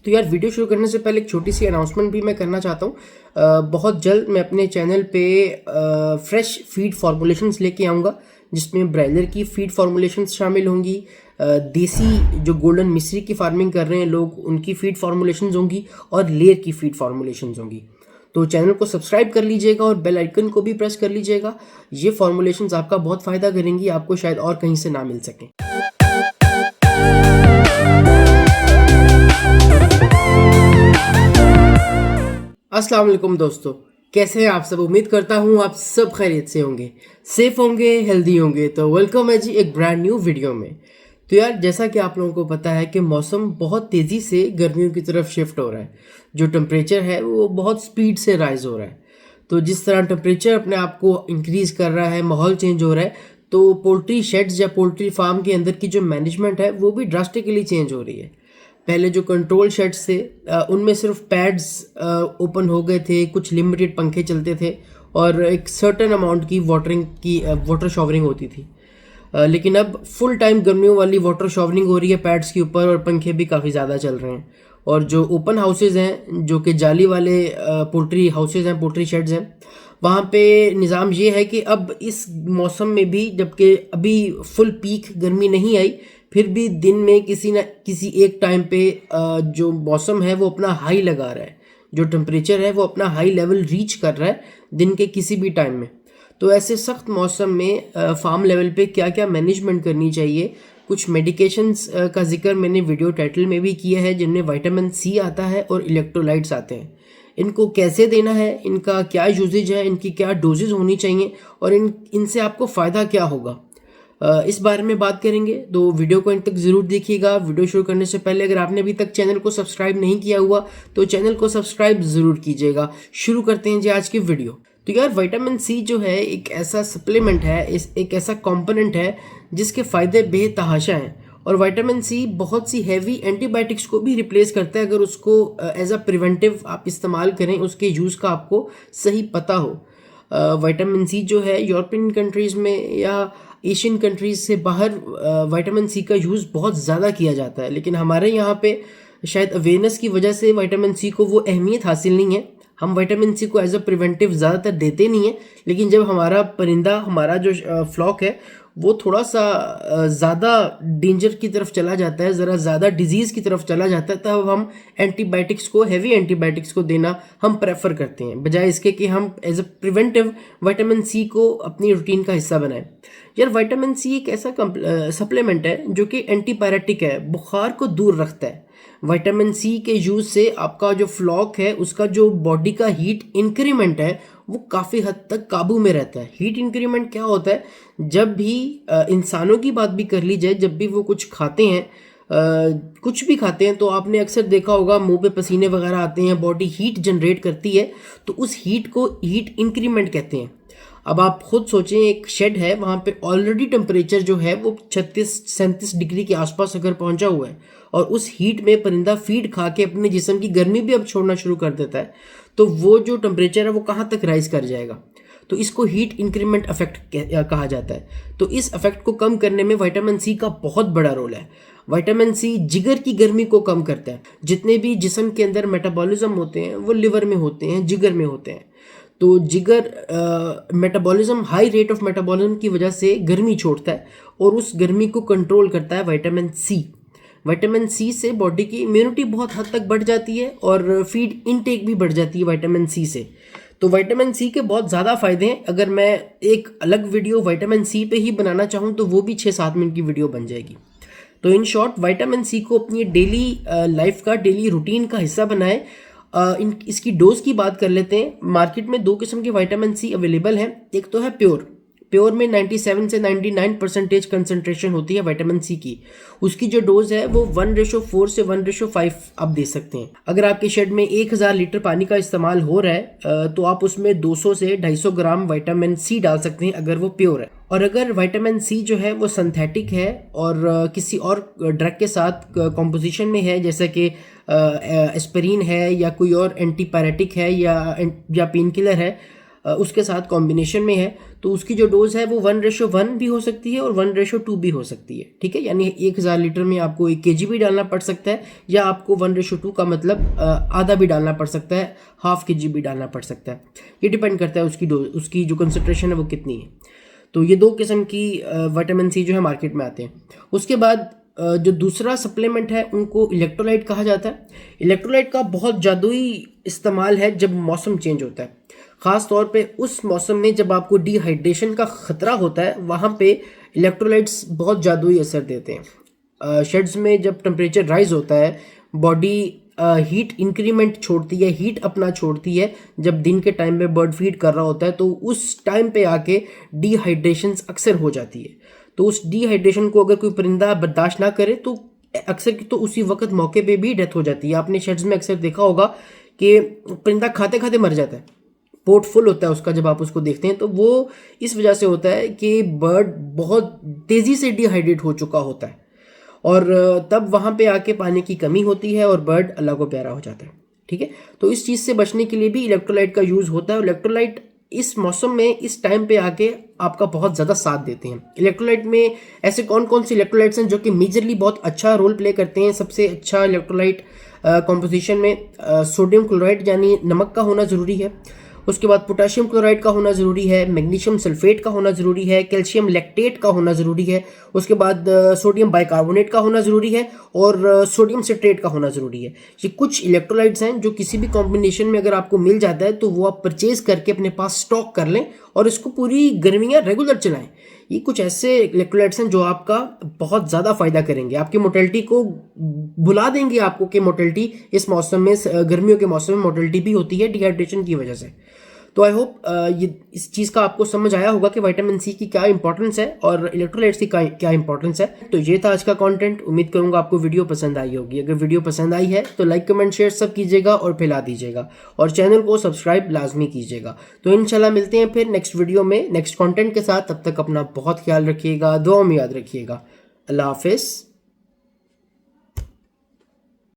तो यार वीडियो शुरू करने से पहले एक छोटी सी अनाउंसमेंट भी मैं करना चाहता हूँ। बहुत जल्द मैं अपने चैनल पे फ्रेश फीड फार्मूलेशंस लेके आऊँगा, जिसमें ब्रायलर की फीड फार्मूलेशंस शामिल होंगी, देसी जो गोल्डन मिश्री की फार्मिंग कर रहे हैं लोग उनकी फीड फार्मूलेशंस होंगी और लेयर की फीड फार्मूलेशंस होंगी। तो चैनल को सब्सक्राइब कर लीजिएगा और बेल आइकन को भी प्रेस कर लीजिएगा। ये फार्मूलेशंस आपका बहुत फ़ायदा करेंगी, आपको शायद और कहीं से ना मिल सकें। अस्सलाम वालेकुम दोस्तों, कैसे हैं आप सब। उम्मीद करता हूँ आप सब खैरियत से होंगे, सेफ होंगे, हेल्दी होंगे। तो वेलकम है जी एक ब्रांड न्यू वीडियो में। तो यार जैसा कि आप लोगों को पता है कि मौसम बहुत तेज़ी से गर्मियों की तरफ शिफ्ट हो रहा है। जो टेम्परेचर है वो बहुत स्पीड से राइज हो रहा है। तो जिस तरह टेम्परेचर अपने आप को इंक्रीज़ कर रहा है, माहौल चेंज हो रहा है, तो पोल्ट्री शेड्स या पोल्ट्री फार्म के अंदर की जो मैनेजमेंट है वो भी ड्रास्टिकली चेंज हो रही है। पहले जो कंट्रोल शेड्स थे उनमें सिर्फ पैड्स ओपन हो गए थे, कुछ लिमिटेड पंखे चलते थे और एक सर्टेन अमाउंट की वाटर शॉवरिंग होती थी। लेकिन अब फुल टाइम गर्मियों वाली वाटर शॉवरिंग हो रही है पैड्स के ऊपर और पंखे भी काफ़ी ज़्यादा चल रहे हैं। और जो ओपन हाउसेज हैं, जो कि जाली वाले पोल्ट्री हाउसेज हैं, पोल्ट्री शेड्स हैं, वहाँ पे निज़ाम ये है कि अब इस मौसम में भी, जबकि अभी फुल पीक गर्मी नहीं आई, फिर भी दिन में किसी न किसी एक टाइम पे जो मौसम है वो अपना हाई लगा रहा है, जो टेम्परेचर है वो अपना हाई लेवल रीच कर रहा है दिन के किसी भी टाइम में। तो ऐसे सख्त मौसम में फार्म लेवल पे क्या क्या मैनेजमेंट करनी चाहिए, कुछ मेडिकेशंस का जिक्र मैंने वीडियो टाइटल में भी किया है, जिनमें विटामिन सी आता है और इलेक्ट्रोलाइट्स आते हैं। इनको कैसे देना है, इनका क्या यूजेज है, इनकी क्या डोजेज होनी चाहिए और इनसे आपको फ़ायदा क्या होगा, इस बारे में बात करेंगे। तो वीडियो को अंत तक ज़रूर देखिएगा। वीडियो शुरू करने से पहले अगर आपने अभी तक चैनल को सब्सक्राइब नहीं किया हुआ तो चैनल को सब्सक्राइब ज़रूर कीजिएगा। शुरू करते हैं जी आज की वीडियो। तो यार विटामिन सी जो है एक ऐसा सप्लीमेंट है, एक ऐसा कंपोनेंट है जिसके फ़ायदे बेतहाशा हैं। और विटामिन सी बहुत सी हैवी एंटीबायोटिक्स को भी रिप्लेस करता है अगर उसको एज अ प्रिवेंटिव आप इस्तेमाल करें, उसके यूज़ का आपको सही पता हो। विटामिन सी जो है यूरोपियन कंट्रीज़ में या एशियन कंट्रीज़ से बाहर विटामिन सी का यूज़ बहुत ज़्यादा किया जाता है, लेकिन हमारे यहाँ पे शायद अवेयरनेस की वजह से विटामिन सी को वो अहमियत हासिल नहीं है। हम विटामिन सी को एज अ प्रिवेंटिव ज़्यादातर देते नहीं हैं, लेकिन जब हमारा परिंदा, हमारा जो फ्लॉक है वो थोड़ा सा ज़्यादा डेंजर की तरफ चला जाता है, ज़रा ज़्यादा डिजीज़ की तरफ चला जाता है, तब हम एंटीबायोटिक्स को, हैवी एंटीबायोटिक्स को देना हम प्रेफर करते हैं, बजाय इसके कि हम as a preventive vitamin C को अपनी रूटीन का हिस्सा बनाएं। यार विटामिन सी एक ऐसा सप्लीमेंट है जो कि एंटीपायरेटिक है, बुखार को दूर रखता है। विटामिन सी के यूज़ से आपका जो फ्लॉक है उसका जो बॉडी का हीट इंक्रीमेंट है वो काफ़ी हद तक काबू में रहता है। हीट इंक्रीमेंट क्या होता है, जब भी इंसानों की बात भी कर ली जाए, जब भी वो कुछ खाते हैं, कुछ भी खाते हैं, तो आपने अक्सर देखा होगा मुंह पे पसीने वगैरह आते हैं, बॉडी हीट जनरेट करती है, तो उस हीट को हीट इंक्रीमेंट कहते हैं। अब आप खुद सोचें, एक शेड है, वहाँ पे ऑलरेडी टेम्परेचर जो है वो 36-37 डिग्री के आसपास अगर पहुँचा हुआ है और उस हीट में परिंदा फीड खा के अपने जिस्म की गर्मी भी अब छोड़ना शुरू कर देता है, तो वो जो टेम्परेचर है वो कहाँ तक राइज कर जाएगा। तो इसको हीट इंक्रीमेंट इफेक्ट कहा जाता है। तो इस इफेक्ट को कम करने में विटामिन सी का बहुत बड़ा रोल है। विटामिन सी जिगर की गर्मी को कम करता है। जितने भी जिस्म के अंदर मेटाबॉलिज्म होते हैं वो लिवर में होते हैं, जिगर में होते हैं। तो जिगर metabolism, high rate of metabolism की वजह से गर्मी छोड़ता है और उस गर्मी को कंट्रोल करता है विटामिन सी। विटामिन सी से बॉडी की इम्यूनिटी बहुत हद तक बढ़ जाती है और फीड इनटेक भी बढ़ जाती है विटामिन सी से। तो विटामिन सी के बहुत ज़्यादा फ़ायदे हैं। अगर मैं एक अलग वीडियो विटामिन सी पे ही बनाना चाहूँ तो वो भी 6-7 मिनट की वीडियो बन जाएगी। तो इन शॉर्ट, विटामिन सी को अपनी डेली लाइफ का, डेली रूटीन का हिस्सा बनाएं। इसकी डोज की बात कर लेते हैं। मार्केट में 2 किस्म के विटामिन सी अवेलेबल हैं। एक तो है प्योर में 97 से 99% कंसंट्रेशन होती है विटामिन सी की। उसकी जो डोज है वो 1:4 से 1:5 आप दे सकते हैं। अगर आपके शेड में 1000 लीटर पानी का इस्तेमाल हो रहा है तो आप उसमें 200 से 250 ग्राम विटामिन सी डाल सकते हैं अगर वो प्योर है। और अगर विटामिन सी जो है वो सिंथेटिक है और किसी और ड्रग के साथ कॉम्पोजिशन में है, जैसे कि एस्पिरिन है या कोई और एंटीपायरेटिक है या पेन किलर है, उसके साथ कॉम्बिनेशन में है, तो उसकी जो डोज है वो 1:1 भी हो सकती है और 1:2 भी हो सकती है। ठीक है, यानी 1000 लीटर में आपको 1 kg भी डालना पड़ सकता है, या आपको 1:2 का मतलब आधा भी डालना पड़ सकता है, ½ kg भी डालना पड़ सकता है। ये डिपेंड करता है उसकी डोज, उसकी जो कंसंट्रेशन है वो कितनी है। तो ये 2 किस्म की विटामिन सी जो है मार्केट में आते हैं। उसके बाद जो दूसरा सप्लीमेंट है उनको इलेक्ट्रोलाइट कहा जाता है। इलेक्ट्रोलाइट का बहुत जादुई इस्तेमाल है जब मौसम चेंज होता है, ख़ास तौर पे उस मौसम में जब आपको डिहाइड्रेशन का ख़तरा होता है, वहाँ पे इलेक्ट्रोलाइट्स बहुत जादुई असर देते हैं। शेड्स में जब टेम्परेचर राइज होता है, बॉडी हीट इंक्रीमेंट छोड़ती है, हीट अपना छोड़ती है। जब दिन के टाइम में बर्ड फीड कर रहा होता है तो उस टाइम पे आके डिहाइड्रेशन अक्सर हो जाती है। तो उस डिहाइड्रेशन को अगर कोई परिंदा बर्दाश्त ना करे तो अक्सर तो उसी वक्त मौके पे भी डेथ हो जाती है। आपने शेड्स में अक्सर देखा होगा कि परिंदा खाते खाते मर जाता है, पोर्ट फुल होता है उसका। जब आप उसको देखते हैं तो वो इस वजह से होता है कि बर्ड बहुत तेज़ी से डिहाइड्रेट हो चुका होता है, और तब वहाँ पे आके पानी की कमी होती है और बर्ड अल्लाह को प्यारा हो जाता है। ठीक है, तो इस चीज़ से बचने के लिए भी इलेक्ट्रोलाइट का यूज़ होता है। इलेक्ट्रोलाइट इस मौसम में इस टाइम पे आके आपका बहुत ज़्यादा साथ देते हैं। इलेक्ट्रोलाइट में ऐसे कौन कौन से इलेक्ट्रोलाइट्स हैं जो कि मेजरली बहुत अच्छा रोल प्ले करते हैं। सबसे अच्छा इलेक्ट्रोलाइट कॉम्पोजिशन में सोडियम क्लोराइड यानी नमक का होना ज़रूरी है। उसके बाद पोटेशियम क्लोराइड का होना ज़रूरी है, मैग्नीशियम सल्फेट का होना ज़रूरी है, कैल्शियम लैक्टेट का होना ज़रूरी है। उसके बाद सोडियम बाइकार्बोनेट का होना ज़रूरी है, और सोडियम सिट्रेट का होना ज़रूरी है। ये कुछ इलेक्ट्रोलाइट्स हैं जो किसी भी कॉम्बिनेशन में अगर आपको मिल जाता है तो वो आप परचेज करके अपने पास स्टॉक कर लें और इसको पूरी गर्मियाँ रेगुलर चलाएं। ये कुछ ऐसे इलेक्ट्रोलाइट्स हैं जो आपका बहुत ज़्यादा फ़ायदा करेंगे, आपकी मोटेलिटी को भुला देंगे आपको कि मोटेलिटी इस मौसम में, गर्मियों के मौसम में मोटेलिटी भी होती है डिहाइड्रेशन की वजह से। तो आई होप ये इस चीज़ का आपको समझ आया होगा कि विटामिन सी की क्या इंपॉर्टेंस है और इलेक्ट्रोलाइट्स की क्या इंपॉर्टेंस है। तो ये था आज का कंटेंट। उम्मीद करूंगा आपको वीडियो पसंद आई होगी। अगर वीडियो पसंद आई है तो लाइक कमेंट शेयर सब कीजिएगा और फैला दीजिएगा, और चैनल को सब्सक्राइब लाजमी कीजिएगा। तो इंशाल्लाह मिलते हैं फिर नेक्स्ट वीडियो में नेक्स्ट कॉन्टेंट के साथ। तब तक अपना बहुत ख्याल रखिएगा, दुआ में याद रखिएगा। अल्लाह हाफिज़।